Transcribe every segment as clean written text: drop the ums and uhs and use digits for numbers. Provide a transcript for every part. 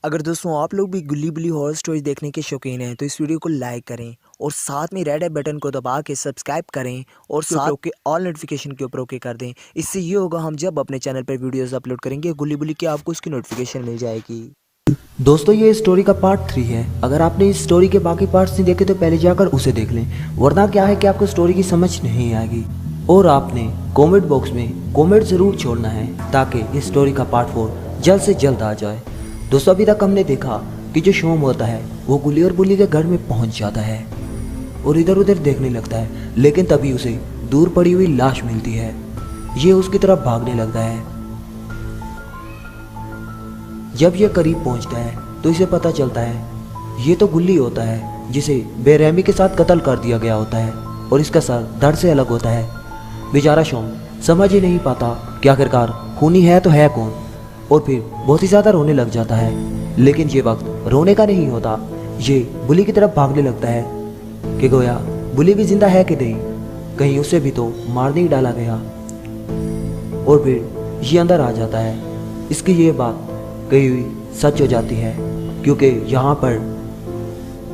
अगर दोस्तों आप लोग भी गुल्ली बुल्ली हॉरर स्टोरी देखने के शौकीन हैं तो इस वीडियो को लाइक करें और साथ में रेड बटन को दबा के सब्सक्राइब करें और साथ के ऑल नोटिफिकेशन के ऊपर ओके कर दें। इससे ये होगा हम जब अपने चैनल पर वीडियोस अपलोड करेंगे गुल्ली बुल्ली की आपको उसकी नोटिफिकेशन मिल जाएगी। दोस्तों ये स्टोरी का पार्ट 3 है। अगर आपने इस स्टोरी के बाकी पार्ट्स नहीं देखे तो पहले जाकर उसे देख लें, वरना क्या है कि आपको स्टोरी की समझ नहीं आएगी। और आपने कमेंट बॉक्स में कमेंट ज़रूर छोड़ना है ताकि इस स्टोरी का पार्ट 4 जल्द से जल्द आ जाए। दोस्तों अभी तक हमने देखा कि जो शोम होता है वो गुल्ली और बुल्ली के घर में पहुंच जाता है और इधर उधर देखने लगता है, लेकिन तभी उसे दूर पड़ी हुई लाश मिलती है। ये उसकी तरफ भागने लगता है। जब ये करीब पहुंचता है तो इसे पता चलता है ये तो गुल्ली होता है जिसे बेरहमी के साथ कत्ल कर दिया गया होता है और इसका सर धड़ से अलग होता है। बेचारा शोम समझ ही नहीं पाता कि आखिरकार खूनी है तो है कौन, और फिर बहुत ही ज़्यादा रोने लग जाता है। लेकिन ये वक्त रोने का नहीं होता, ये बुली की तरफ भागने लगता है कि गोया बुली भी जिंदा है कि नहीं, कहीं उसे भी तो मार नहीं डाला गया। और फिर ये अंदर आ जाता है। इसकी ये बात कही हुई सच हो जाती है क्योंकि यहाँ पर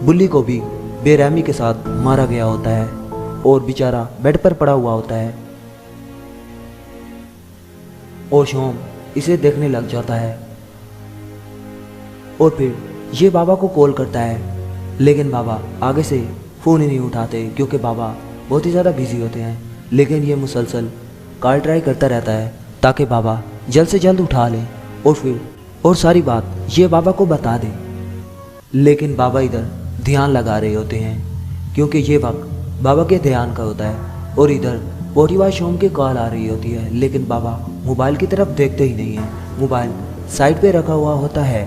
बुल्ली को भी बेरहमी के साथ मारा गया होता है और बेचारा बेड पर पड़ा हुआ होता है। और शोम इसे देखने लग जाता है और फिर ये बाबा को कॉल करता है, लेकिन बाबा आगे से फ़ोन ही नहीं उठाते क्योंकि बाबा बहुत ही ज़्यादा बिजी होते हैं। लेकिन ये मुसलसल कॉल ट्राई करता रहता है ताकि बाबा जल्द से जल्द उठा लें और सारी बात ये बाबा को बता दें। लेकिन बाबा इधर ध्यान लगा रहे होते हैं क्योंकि ये वक्त बाबा के ध्यान का होता है और इधर पोटीवार शोम की कॉल आ रही होती है, लेकिन बाबा मोबाइल की तरफ देखते ही नहीं है। मोबाइल साइड पे रखा हुआ होता है।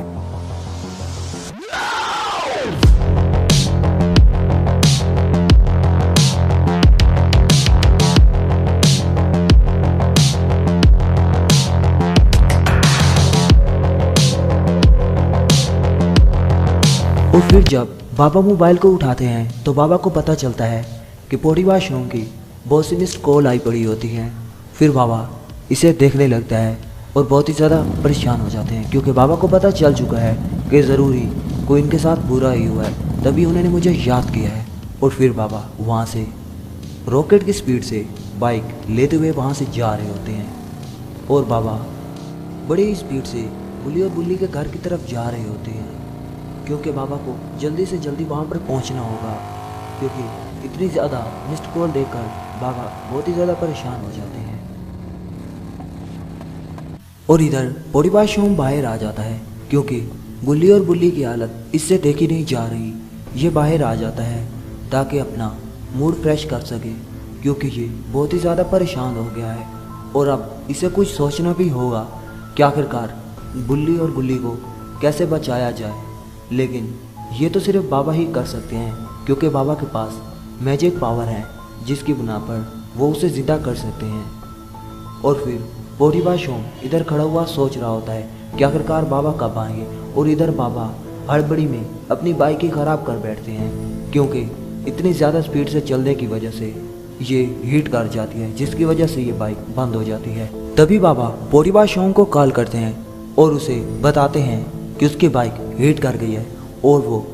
और फिर जब बाबा मोबाइल को उठाते हैं तो बाबा को पता चलता है कि पोटीवार शोम की बहुत सी मिस्ड कॉल आई पड़ी होती है। फिर बाबा इसे देखने लगता है और बहुत ही ज़्यादा परेशान हो जाते हैं क्योंकि बाबा को पता चल चुका है कि ज़रूरी कोई इनके साथ बुरा ही हुआ है, तभी उन्होंने मुझे याद किया है। और फिर बाबा वहाँ से रॉकेट की स्पीड से बाइक लेते हुए वहाँ से जा रहे होते हैं और बाबा बड़ी ही स्पीड से बुल्ली और बुल्ली के घर की तरफ जा रहे होते हैं क्योंकि बाबा को जल्दी से जल्दी वहाँ पर पहुँचना होगा, क्योंकि इतनी ज़्यादा मिस्ड कॉल देखकर बाबा बहुत ही ज़्यादा परेशान हो जाते हैं। और इधर पोटीवार शोम बाहर आ जाता है क्योंकि गुल्ली और बुल्ली की हालत इससे देखी नहीं जा रही। ये बाहर आ जाता है ताकि अपना मूड फ्रेश कर सके क्योंकि ये बहुत ही ज़्यादा परेशान हो गया है और अब इसे कुछ सोचना भी होगा कि आखिरकार बुल्ली और बुल्ली को कैसे बचाया जाए। लेकिन ये तो सिर्फ बाबा ही कर सकते हैं क्योंकि बाबा के पास मैजिक पावर है जिसकी बुना पर वो उसे ज़िंदा कर सकते हैं। और फिर पोटीवार शोम इधर खड़ा हुआ सोच रहा होता है कि आखिरकार बाबा कब आएंगे, और इधर बाबा हड़बड़ी में अपनी बाइक ही ख़राब कर बैठते हैं क्योंकि इतनी ज़्यादा स्पीड से चलने की वजह से ये हीट कर जाती है, जिसकी वजह से ये बाइक बंद हो जाती है। तभी बाबा पोटीवार शोम को कॉल करते हैं और उसे बताते हैं कि उसकी बाइक हीट कर गई है और वो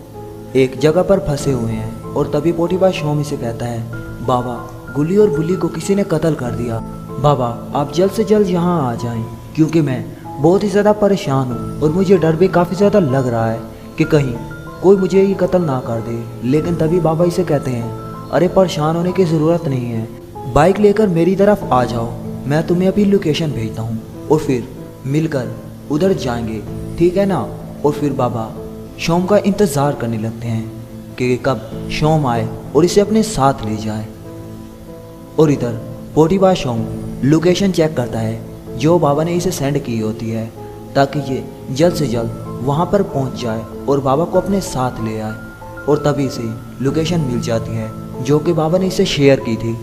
एक जगह पर फंसे हुए हैं। और तभी पोटीवार शोम इसे कहता है, बाबा गुल्ली और बुल्ली को किसी ने कत्ल कर दिया, बाबा आप जल्द से जल्द यहाँ आ जाएं क्योंकि मैं बहुत ही ज़्यादा परेशान हूँ और मुझे डर भी काफ़ी ज़्यादा लग रहा है कि कहीं कोई मुझे ही कत्ल ना कर दे। लेकिन तभी बाबा इसे कहते हैं, अरे परेशान होने की ज़रूरत नहीं है, बाइक लेकर मेरी तरफ आ जाओ, मैं तुम्हें अभी लोकेशन भेजता हूँ और फिर मिलकर उधर जाएंगे, ठीक है ना। और फिर बाबा शोम का इंतज़ार करने लगते हैं कि कब शोम आए और इसे अपने साथ ले जाए। और इधर पोटीवार शोम लोकेशन चेक करता है जो बाबा ने इसे सेंड की होती है ताकि ये जल्द से जल्द वहाँ पर पहुँच जाए और बाबा को अपने साथ ले आए। और तभी इसे लोकेशन मिल जाती है जो कि बाबा ने इसे शेयर की थी।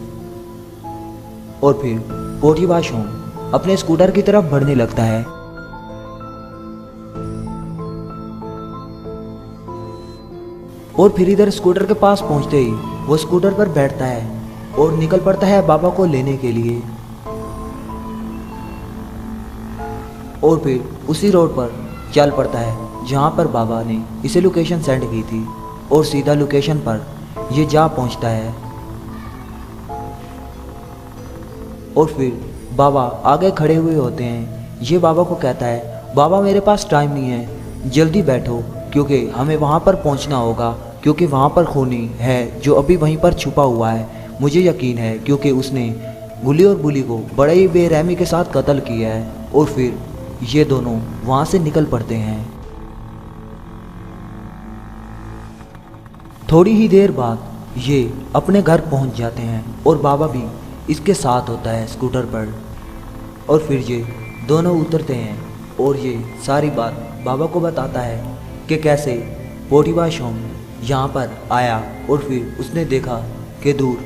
और फिर पोटीवार शोम अपने स्कूटर की तरफ बढ़ने लगता है और फिर इधर स्कूटर के पास पहुंचते ही वो स्कूटर पर बैठता है और निकल पड़ता है बाबा को लेने के लिए। और फिर उसी रोड पर चल पड़ता है जहाँ पर बाबा ने इसे लोकेशन सेंड की थी और सीधा लोकेशन पर ये जा पहुँचता है। और फिर बाबा आगे खड़े हुए होते हैं। ये बाबा को कहता है, बाबा मेरे पास टाइम नहीं है, जल्दी बैठो क्योंकि हमें वहाँ पर पहुँचना होगा, क्योंकि वहाँ पर खूनी है जो अभी वहीं पर छुपा हुआ है। मुझे यकीन है क्योंकि उसने गुल्ली और बुल्ली को बड़े ही बेरहमी के साथ कत्ल किया है। और फिर ये दोनों वहाँ से निकल पड़ते हैं। थोड़ी ही देर बाद ये अपने घर पहुँच जाते हैं और बाबा भी इसके साथ होता है स्कूटर पर। और फिर ये दोनों उतरते हैं और ये सारी बात बाबा को बताता है कि कैसे पोटीबा शोम यहाँ पर आया और फिर उसने देखा कि दूर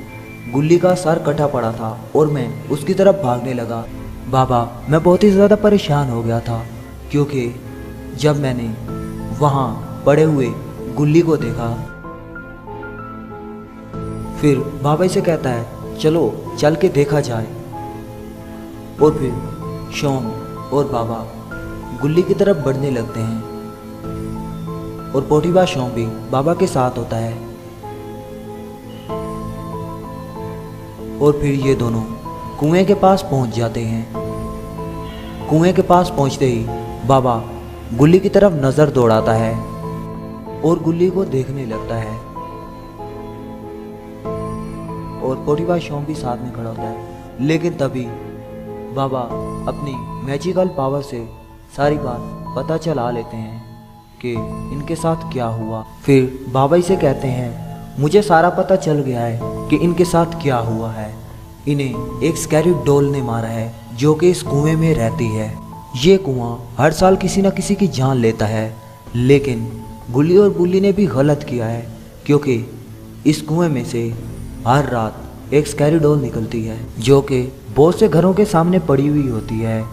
गुल्ली का सर कटा पड़ा था और मैं उसकी तरफ भागने लगा। बाबा मैं बहुत ही ज़्यादा परेशान हो गया था क्योंकि जब मैंने वहाँ पड़े हुए गुल्ली को देखा। फिर बाबा इसे कहता है, चलो चल के देखा जाए। और फिर शोम और बाबा गुल्ली की तरफ बढ़ने लगते हैं और पोटीबा शोम भी बाबा के साथ होता है। और फिर ये दोनों कुएं के पास पहुंच जाते हैं। कुएं के पास पहुंचते ही बाबा गुल्ली की तरफ नज़र दौड़ाता है और गुल्ली को देखने लगता है। और पोटीबा शोम भी साथ में खड़ा होता है। लेकिन तभी बाबा अपनी मैजिकल पावर से सारी बात पता चला लेते हैं कि इनके साथ क्या हुआ। फिर बाबा इसे कहते हैं, मुझे सारा पता चल गया है कि इनके साथ क्या हुआ है। इन्हें एक स्कैरी डॉल ने मारा है जो कि इस कुएं में रहती है। ये कुआं हर साल किसी न किसी की जान लेता है, लेकिन गुल्ली और बुल्ली ने भी गलत किया है क्योंकि इस कुएं में से हर रात एक स्कैरी डॉल निकलती है जो कि बहुत से घरों के सामने पड़ी हुई होती है।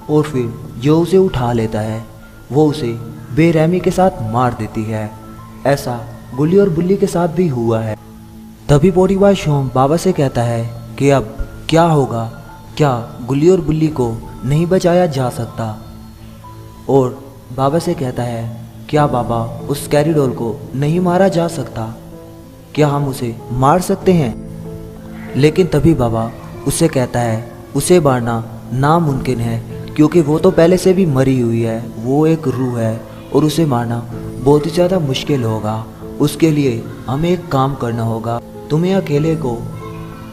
और फिर जो उसे उठा लेता है वो उसे बेरहमी के साथ मार देती है। ऐसा गुल्ली और बुल्ली के साथ भी हुआ है। तभी पोटीबा शोम बाबा से कहता है कि अब क्या होगा, क्या गुल्ली और बुल्ली को नहीं बचाया जा सकता। और बाबा से कहता है, क्या बाबा उस स्कैरी डॉल को नहीं मारा जा सकता, क्या हम उसे मार सकते हैं। लेकिन तभी बाबा उससे कहता है, उसे मारना नामुमकिन है क्योंकि वो तो पहले से भी मरी हुई है, वो एक रूह है और उसे मारना बहुत ही ज़्यादा मुश्किल होगा। उसके लिए हमें एक काम करना होगा, तुम्हें अकेले को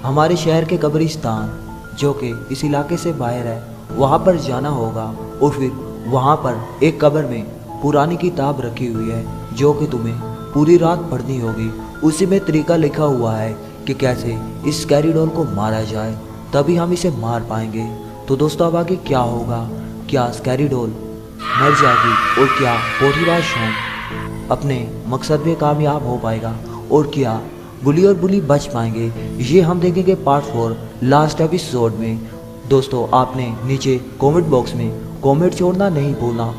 हमारे शहर के कब्रिस्तान जो कि इस इलाके से बाहर है वहाँ पर जाना होगा। और फिर वहाँ पर एक कब्र में पुरानी किताब रखी हुई है जो कि तुम्हें पूरी रात पढ़नी होगी। उसी में तरीका लिखा हुआ है कि कैसे इस स्कैरी डॉल को मारा जाए, तभी हम इसे मार पाएंगे। तो दोस्तों अब आगे क्या होगा, क्या स्कैरी डॉल मर जाएगी और क्या पोटीबा शोम अपने मकसद में कामयाब हो पाएगा और क्या गुल्ली और बुल्ली बच पाएंगे, ये हम देखेंगे पार्ट 4 लास्ट एपिसोड में। दोस्तों आपने नीचे कमेंट बॉक्स में कमेंट छोड़ना नहीं भूलना।